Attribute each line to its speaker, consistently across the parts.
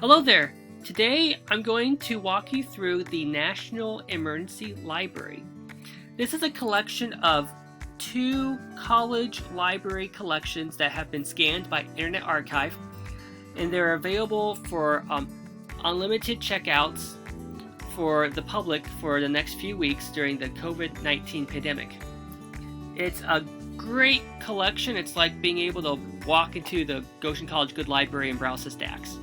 Speaker 1: Hello there! Today I'm going to walk you through the National Emergency Library. This is a collection of 2 college library collections that have been scanned by Internet Archive, and they're available for unlimited checkouts for the public for the next few weeks during the COVID-19 pandemic. It's a great collection. It's like being able to walk into the Goshen College Good Library and browse the stacks.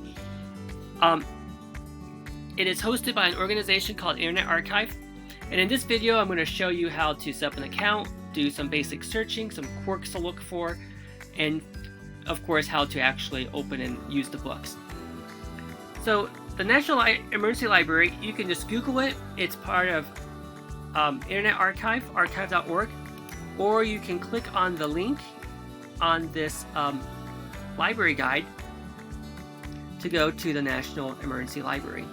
Speaker 1: It is hosted by an organization called Internet Archive, and in this video I'm going to show you how to set up an account, do some basic searching, some quirks to look for, and of course how to actually open and use the books. So the National Emergency Library, you can just Google it. It's part of Internet Archive, archive.org, or you can click on the link on this library guide to go to the National Emergency Library.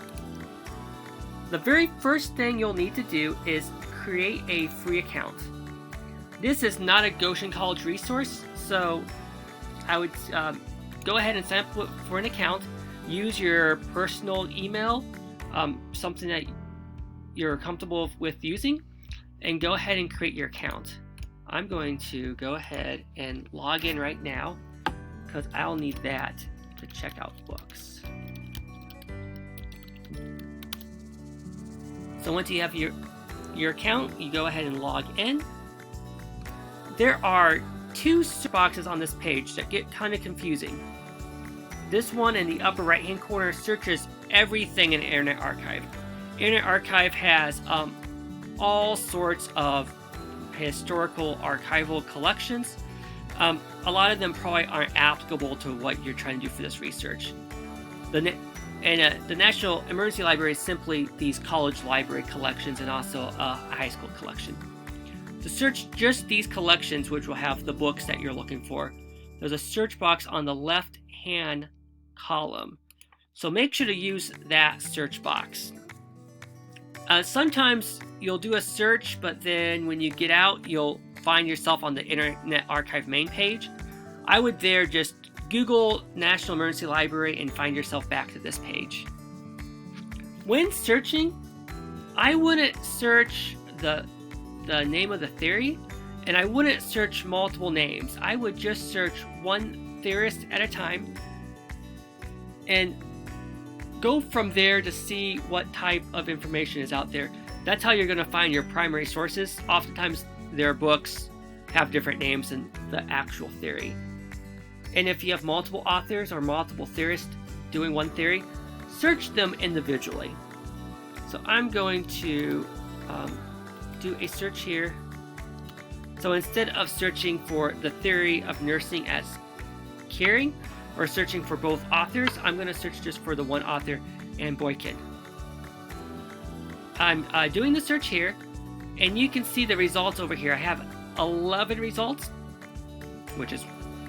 Speaker 1: The very first thing you'll need to do is create a free account. This is not a Goshen College resource, so I would go ahead and sign up for an account. Use your personal email, something that you're comfortable with using, and go ahead and create your account. I'm going to go ahead and log in right now because I'll need that to check out books. So once you have your account, you go ahead and log in. There are 2 search boxes on this page that get kind of confusing. This one in the upper right hand corner searches everything in Internet Archive. Internet Archive has all sorts of historical archival collections. A lot of them probably aren't applicable to what you're trying to do for this research. The National Emergency Library is simply these college library collections and also a high school collection. To search just these collections, which will have the books that you're looking for, there's a search box on the left-hand column. So make sure to use that search box. Sometimes you'll do a search, but then when you get out, you'll find yourself on the Internet Archive main page. I would there just Google National Emergency Library and find yourself back to this page. When searching, I wouldn't search the name of the theory, and I wouldn't search multiple names. I would just search one theorist at a time and go from there to see what type of information is out there. That's how you're going to find your primary sources. Oftentimes their books have different names than the actual theory. And if you have multiple authors or multiple theorists doing one theory, search them individually. So I'm going to do a search here. So instead of searching for the theory of nursing as caring, or searching for both authors, I'm going to search just for the one author, Anne Boykin. I'm doing the search here, and you can see the results over here. I have 11 results, which is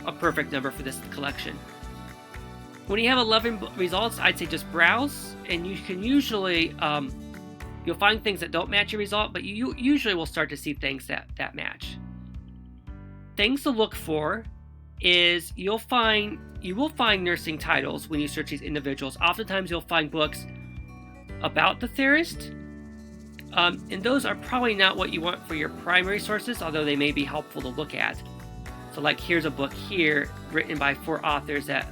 Speaker 1: a perfect number for this collection. When you have 11 results, I'd say just browse, and you can usually, you'll find things that don't match your result, but you usually will start to see things that match. Things to look for is you will find nursing titles when you search these individuals. Oftentimes you'll find books about the theorist, and those are probably not what you want for your primary sources, although they may be helpful to look at. So like here's a book here written by 4 authors that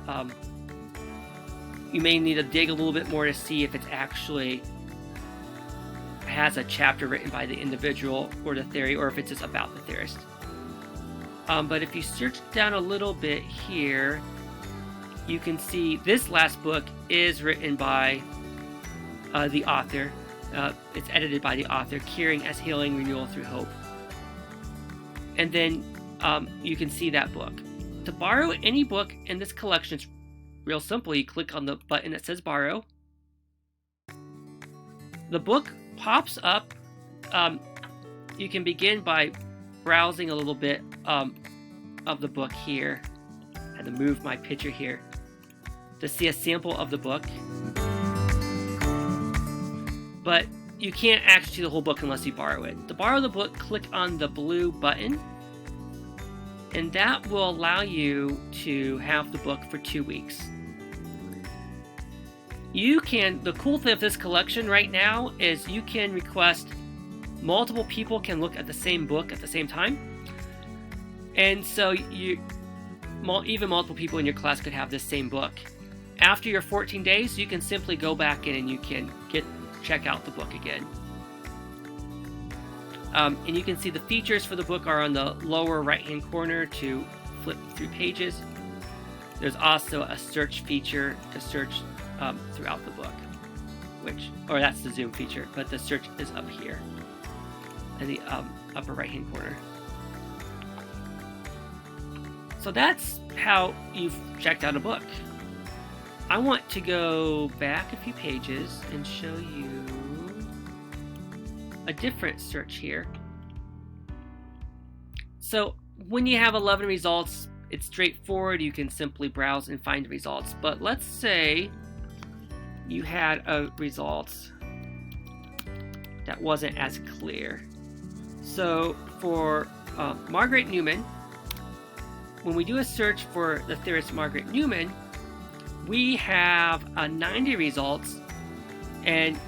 Speaker 1: you may need to dig a little bit more to see if it actually has a chapter written by the individual or the theory, or if it's just about the theorist. But if you search down a little bit here, you can see this last book is written by the author. It's edited by the author, Caring as Healing Renewal Through Hope. And then you can see that book. To borrow any book in this collection, it's real simple. You click on the button that says borrow. The book pops up. You can begin by browsing a little bit of the book here. I had to move my picture here to see a sample of the book. But you can't actually see the whole book unless you borrow it. To borrow the book, click on the blue button, and that will allow you to have the book for 2 weeks. The cool thing of this collection right now is you can request multiple people can look at the same book at the same time. And so even multiple people in your class could have this same book. After your 14 days, you can simply go back in and you can check out the book again. And you can see the features for the book are on the lower right-hand corner to flip through pages. There's also a search feature to search throughout the book, or that's the zoom feature, but the search is up here in the upper right-hand corner. So that's how you've checked out a book. I want to go back a few pages and show you a different search here. So when you have 11 results, it's straightforward. You can simply browse and find results. But let's say you had a result that wasn't as clear. So for Margaret Newman, when we do a search for the theorist Margaret Newman, we have 90 results, and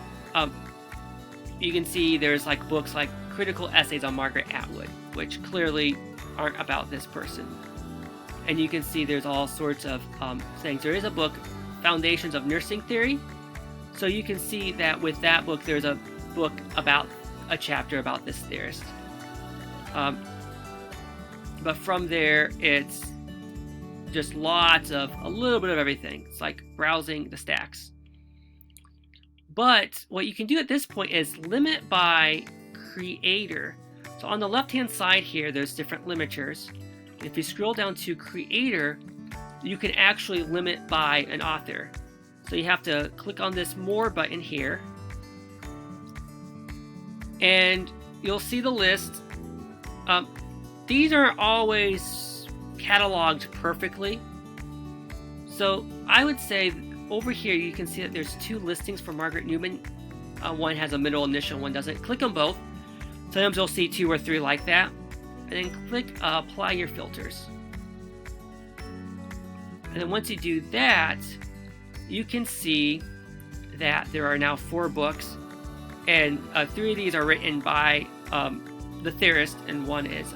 Speaker 1: you can see there's like books like Critical Essays on Margaret Atwood, which clearly aren't about this person. And you can see there's all sorts of things. There is a book, Foundations of Nursing Theory. So you can see that with that book, there's a book about a chapter about this theorist. But from there, it's just a little bit of everything. It's like browsing the stacks. But what you can do at this point is limit by creator. So on the left-hand side here, there's different limiters. If you scroll down to creator, you can actually limit by an author. So you have to click on this more button here, and you'll see the list. These aren't always cataloged perfectly. So I would say over here you can see that there's two listings for Margaret Newman. One has a middle initial, one doesn't. Click on both. Sometimes you'll see 2 or 3 like that. And then click apply your filters. And then once you do that, you can see that there are now 4 books, and 3 of these are written by the theorist, and 1 is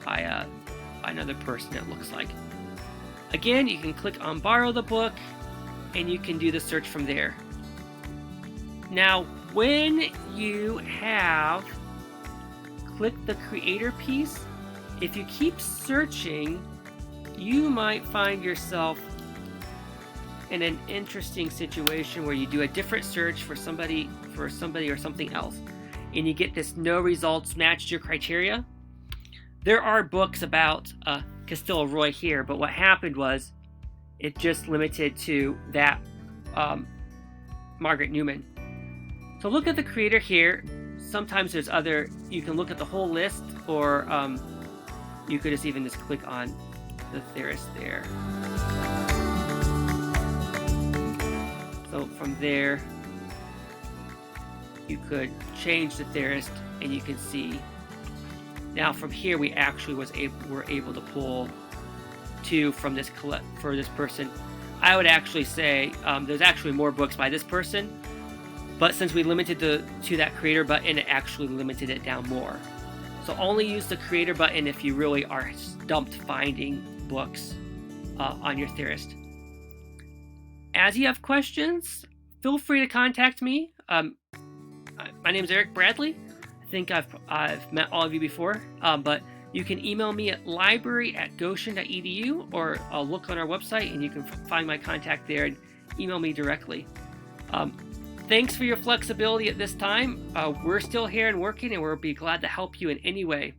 Speaker 1: by another person, it looks like. Again, you can click on borrow the book, and you can do the search from there. Now, when you have clicked the creator piece, if you keep searching, you might find yourself in an interesting situation where you do a different search for somebody or something else, and you get this no results matched your criteria. There are books about Castillo Roy here, but what happened was it just limited to that Margaret Newman. So look at the creator here. Sometimes there's you can look at the whole list, or you could just even click on the theorist there. So from there, you could change the theorist, and you can see. Now from here, we actually were able to pull 2 from this for this person. I would actually say there's actually more books by this person, but since we limited to that creator button, it actually limited it down more. So only use the creator button if you really are stumped finding books on your theorist. As you have questions, feel free to contact me. My name is Eric Bradley. I think I've met all of you before, but you can email me at library@goshen.edu, or look on our website and you can find my contact there and email me directly. Thanks for your flexibility at this time. We're still here and working, and we'll be glad to help you in any way.